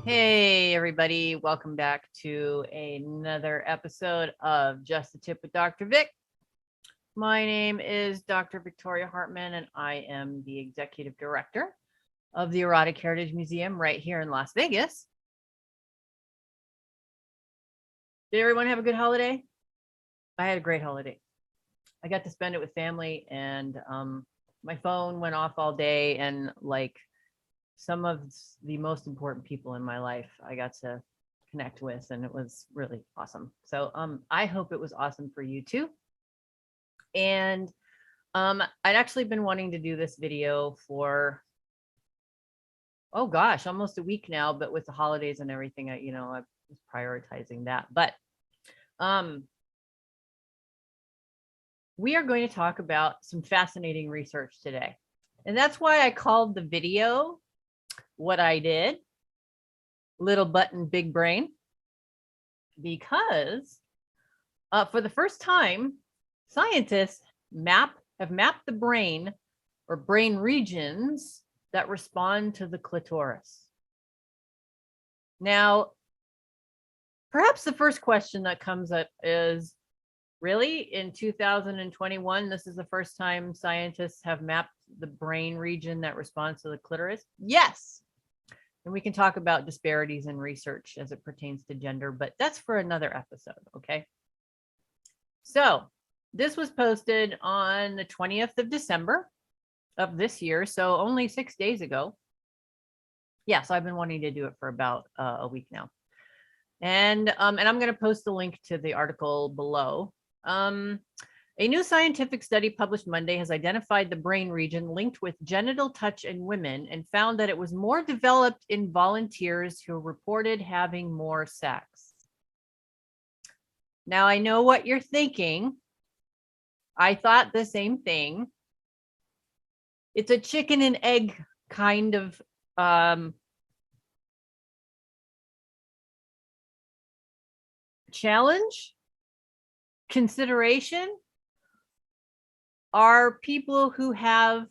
Hey, everybody. Welcome back to another episode of Just the Tip with Dr. Vic. My name is Dr. Victoria Hartman, and I am the executive director of the Erotic Heritage Museum right here in Las Vegas. Did everyone have a good holiday? I had a great holiday. I got to spend it with family, and my phone went off all day, and like some of the most important people in my life I got to connect with, and it was really awesome. So I hope it was awesome for you too. And I'd actually been wanting to do this video for, oh gosh, almost a week now, but with the holidays and everything, I was prioritizing that. But we are going to talk about some fascinating research today. And that's why I called the video What I Did, Little Button, Big Brain, because for the first time, scientists have mapped the brain or brain regions that respond to the clitoris. Now, perhaps the first question that comes up is, really, in 2021, this is the first time scientists have mapped the brain region that responds to the clitoris? Yes. And we can talk about disparities in research as it pertains to gender, but that's for another episode, okay? So this was posted on the 20th of December of this year, so only 6 days ago. Yeah, so I've been wanting to do it for about a week now. And I'm going to post the link to the article below. A new scientific study published Monday has identified the brain region linked with genital touch in women and found that it was more developed in volunteers who reported having more sex. Now, I know what you're thinking. I thought the same thing. It's a chicken and egg kind of challenge, consideration. Are people who have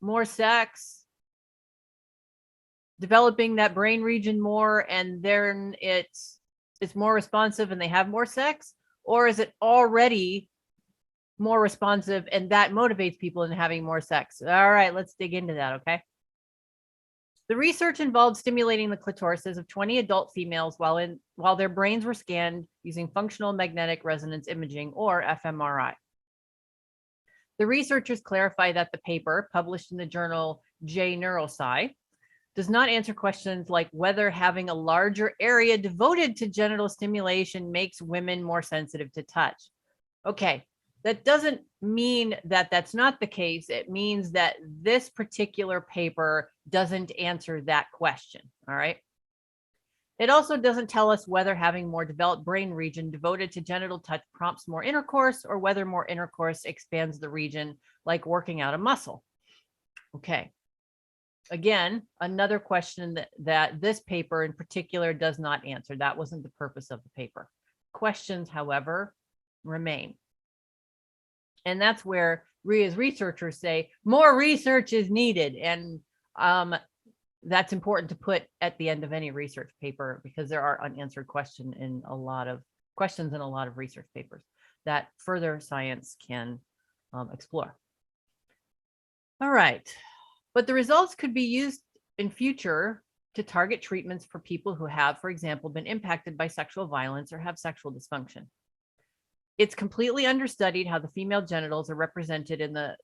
more sex developing that brain region more, and then it's more responsive and they have more sex? Or is it already more responsive and that motivates people in having more sex? All right, let's dig into that, okay? The research involved stimulating the clitorises of 20 adult females while their brains were scanned using functional magnetic resonance imaging, or fMRI. The researchers clarify that the paper, published in the journal Neurosci, does not answer questions like whether having a larger area devoted to genital stimulation makes women more sensitive to touch. Okay, that doesn't mean that that's not the case. It means that this particular paper doesn't answer that question, all right? It also doesn't tell us whether having more developed brain region devoted to genital touch prompts more intercourse, or whether more intercourse expands the region, like working out a muscle. Okay. Again, another question that this paper in particular does not answer. That wasn't the purpose of the paper. Questions, however, remain. And that's where we as researchers say more research is needed. And that's important to put at the end of any research paper, because there are unanswered questions in a lot of research papers that further science can explore. All right, but the results could be used in future to target treatments for people who have, for example, been impacted by sexual violence or have sexual dysfunction. It's completely understudied how the female genitals are represented in the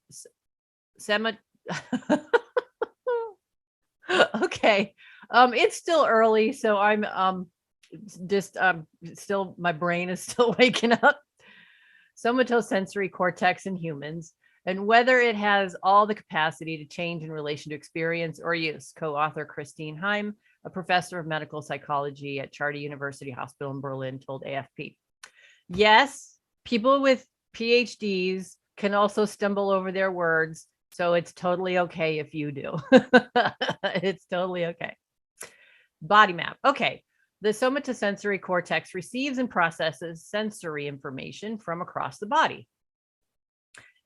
Okay, it's still early, so I'm just still, my brain is still waking up. Somatosensory cortex in humans, and whether it has all the capacity to change in relation to experience or use. Co-author Christine Heim, a professor of medical psychology at Charite University Hospital in Berlin, told AFP. Yes, people with PhDs can also stumble over their words. So it's totally okay if you do. It's totally okay. Body map. Okay. The somatosensory cortex receives and processes sensory information from across the body.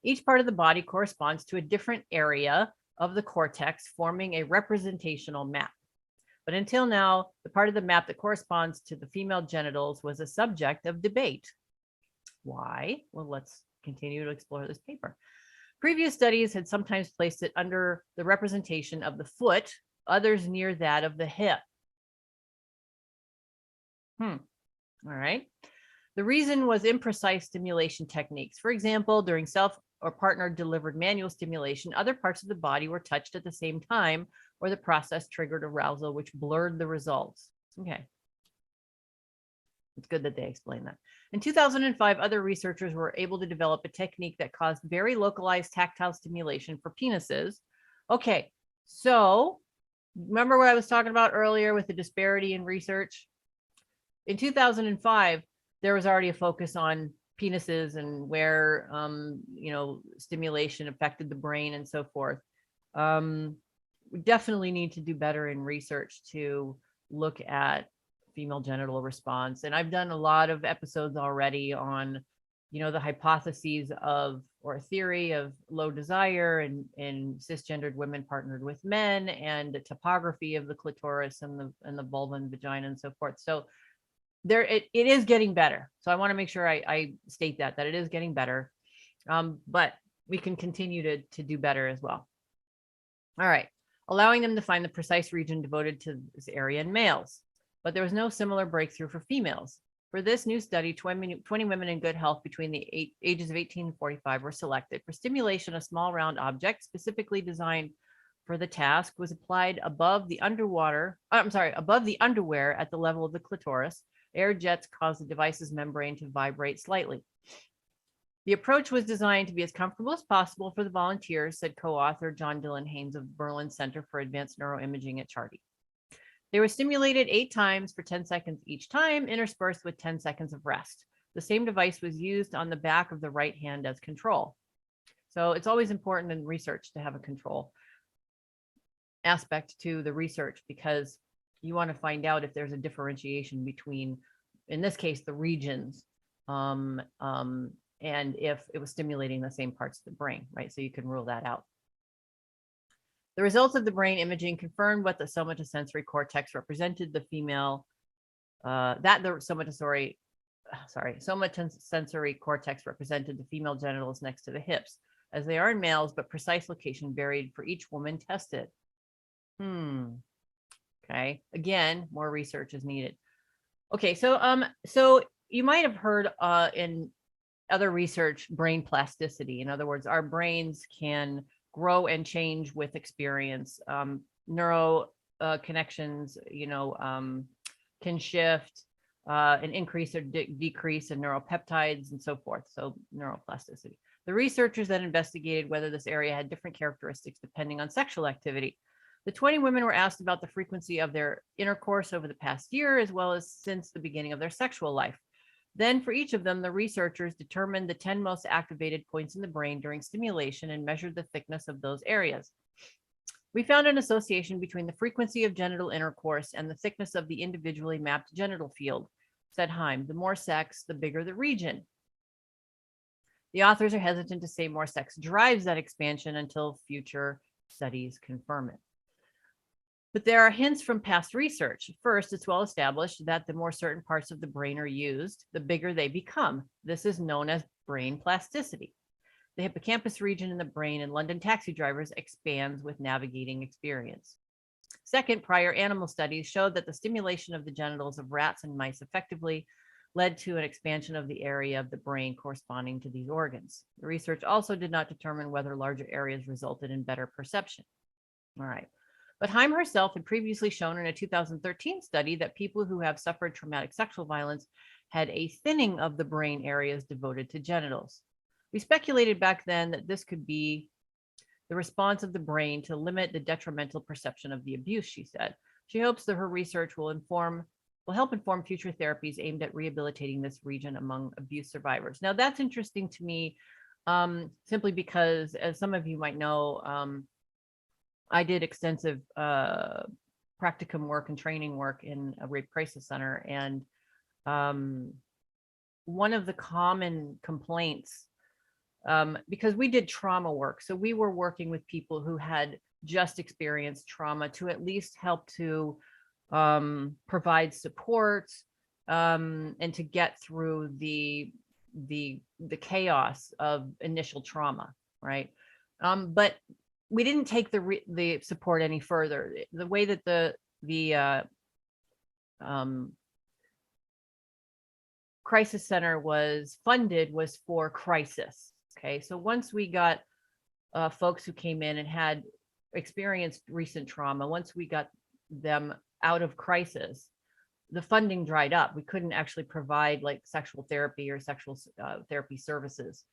Each part of the body corresponds to a different area of the cortex, forming a representational map. But until now, the part of the map that corresponds to the female genitals was a subject of debate. Why? Well, let's continue to explore this paper. Previous studies had sometimes placed it under the representation of the foot, others near that of the hip. All right. The reason was imprecise stimulation techniques. For example, during self or partner delivered manual stimulation, other parts of the body were touched at the same time, or the process triggered arousal, which blurred the results. Okay. It's good that they explain that. In 2005, other researchers were able to develop a technique that caused very localized tactile stimulation for penises. Okay, so remember what I was talking about earlier with the disparity in research? In 2005, there was already a focus on penises and where, stimulation affected the brain and so forth. We definitely need to do better in research to look at female genital response. And I've done a lot of episodes already on, the hypotheses of, or theory of low desire and cisgendered women partnered with men, and the topography of the clitoris and the vulva and vagina and so forth. So it is getting better. So I want to make sure I state that it is getting better. But we can continue to do better as well. All right. Allowing them to find the precise region devoted to this area in males. But there was no similar breakthrough for females. For this new study, 20 women in good health between the ages of 18 and 45 were selected. For stimulation, a small round object specifically designed for the task was applied above the underwear at the level of the clitoris. Air jets caused the device's membrane to vibrate slightly. The approach was designed to be as comfortable as possible for the volunteers, said co-author John Dylan Haynes of Berlin Center for Advanced Neuroimaging at Charite. They were stimulated 8 times for 10 seconds each time, interspersed with 10 seconds of rest. The same device was used on the back of the right hand as control. So it's always important in research to have a control aspect to the research, because you want to find out if there's a differentiation between, in this case, the regions, and if it was stimulating the same parts of the brain, right? So you can rule that out. The results of the brain imaging confirmed what the somatosensory cortex represented the female, somatosensory cortex represented the female genitals next to the hips, as they are in males, but precise location varied for each woman tested. Okay, again, more research is needed. Okay, so you might have heard in other research brain plasticity. In other words, our brains can grow and change with experience. Neuro connections, can shift and increase or decrease in neuropeptides and so forth. So neuroplasticity. The researchers then investigated whether this area had different characteristics depending on sexual activity. The 20 women were asked about the frequency of their intercourse over the past year, as well as since the beginning of their sexual life. Then for each of them, the researchers determined the 10 most activated points in the brain during stimulation and measured the thickness of those areas. We found an association between the frequency of genital intercourse and the thickness of the individually mapped genital field, said Heim. The more sex, the bigger the region. The authors are hesitant to say more sex drives that expansion until future studies confirm it. But there are hints from past research. First, it's well established that the more certain parts of the brain are used, the bigger they become. This is known as brain plasticity. The hippocampus region in the brain in London taxi drivers expands with navigating experience. Second, prior animal studies showed that the stimulation of the genitals of rats and mice effectively led to an expansion of the area of the brain corresponding to these organs. The research also did not determine whether larger areas resulted in better perception. All right. But Heim herself had previously shown in a 2013 study that people who have suffered traumatic sexual violence had a thinning of the brain areas devoted to genitals. We speculated back then that this could be the response of the brain to limit the detrimental perception of the abuse, she said. She hopes that her research will help inform future therapies aimed at rehabilitating this region among abuse survivors. Now, that's interesting to me, simply because, as some of you might know, I did extensive practicum work and training work in a rape crisis center. And one of the common complaints, because we did trauma work, so we were working with people who had just experienced trauma to at least help to provide support, and to get through the chaos of initial trauma, right? But we didn't take the support any further. The way that the crisis center was funded was for crisis. Okay, so once we got folks who came in and had experienced recent trauma, once we got them out of crisis, the funding dried up. We couldn't actually provide like sexual therapy or sexual therapy services,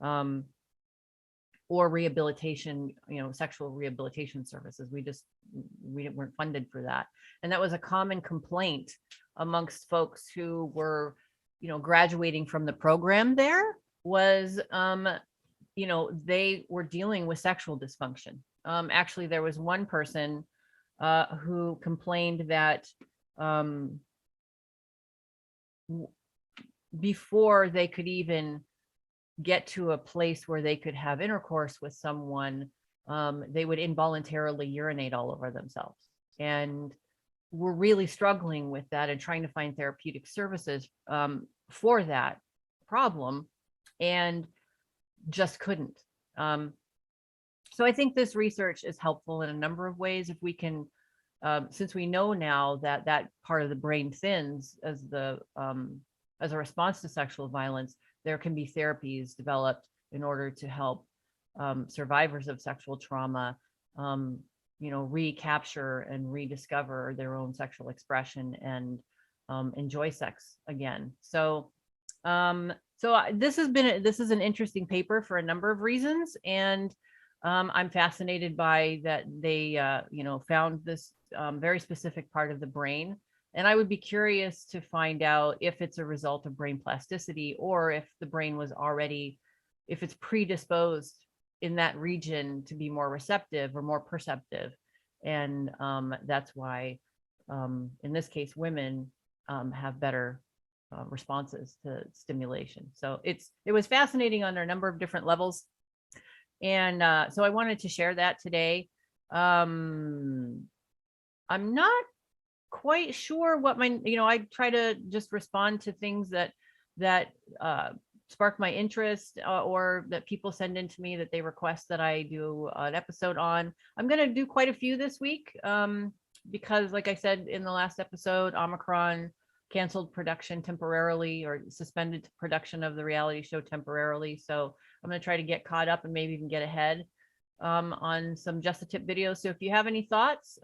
or rehabilitation, sexual rehabilitation services. We weren't funded for that. And that was a common complaint amongst folks who were, graduating from the program there, was, they were dealing with sexual dysfunction. Actually, there was one person who complained that before they could even get to a place where they could have intercourse with someone, they would involuntarily urinate all over themselves. And we're really struggling with that and trying to find therapeutic services for that problem, and just couldn't. So I think this research is helpful in a number of ways. If we can, since we know now that that part of the brain thins as a response to sexual violence, there can be therapies developed in order to help survivors of sexual trauma, recapture and rediscover their own sexual expression and enjoy sex again. So, this is an interesting paper for a number of reasons, and I'm fascinated by that they, found this very specific part of the brain. And I would be curious to find out if it's a result of brain plasticity, or if the brain was already, if it's predisposed in that region to be more receptive or more perceptive. And that's why, in this case, women have better responses to stimulation. So it was fascinating on a number of different levels. And so I wanted to share that today. I'm not quite sure what I try to just respond to things that spark my interest, or that people send in to me that they request that I do an episode on. I'm going to do quite a few this week, because like I said in the last episode, Omicron canceled production temporarily, or suspended production of the reality show temporarily. So I'm going to try to get caught up and maybe even get ahead on some Just a Tip videos. So if you have any thoughts,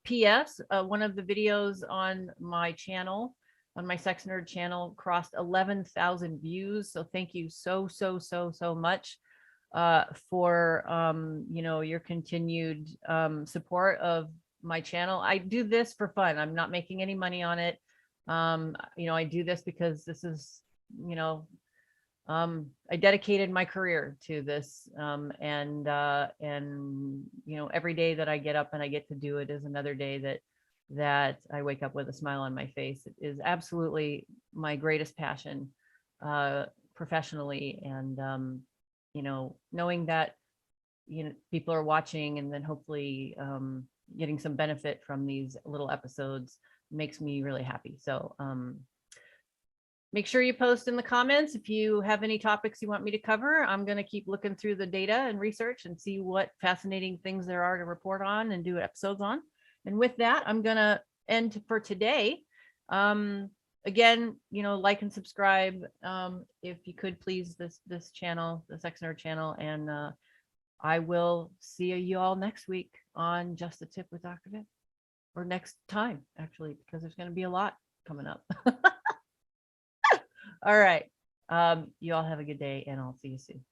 P.S. One of the videos on my channel, on my Sex Nerd channel, crossed 11,000 views. So thank you so much for your continued support of my channel. I do this for fun. I'm not making any money on it. I do this because this is, I dedicated my career to this, and every day that I get up and I get to do it is another day that I wake up with a smile on my face. It is absolutely my greatest passion, professionally, and knowing that people are watching, and then hopefully getting some benefit from these little episodes makes me really happy. So make sure you post in the comments if you have any topics you want me to cover. I'm going to keep looking through the data and research and see what fascinating things there are to report on and do episodes on. And with that, I'm going to end for today. Again, like and subscribe, if you could, please, this channel, the Sex Nerd channel, and I will see you all next week on Just a Tip with Dr. Vic, or next time, actually, because there's going to be a lot coming up. All right. You all have a good day, and I'll see you soon.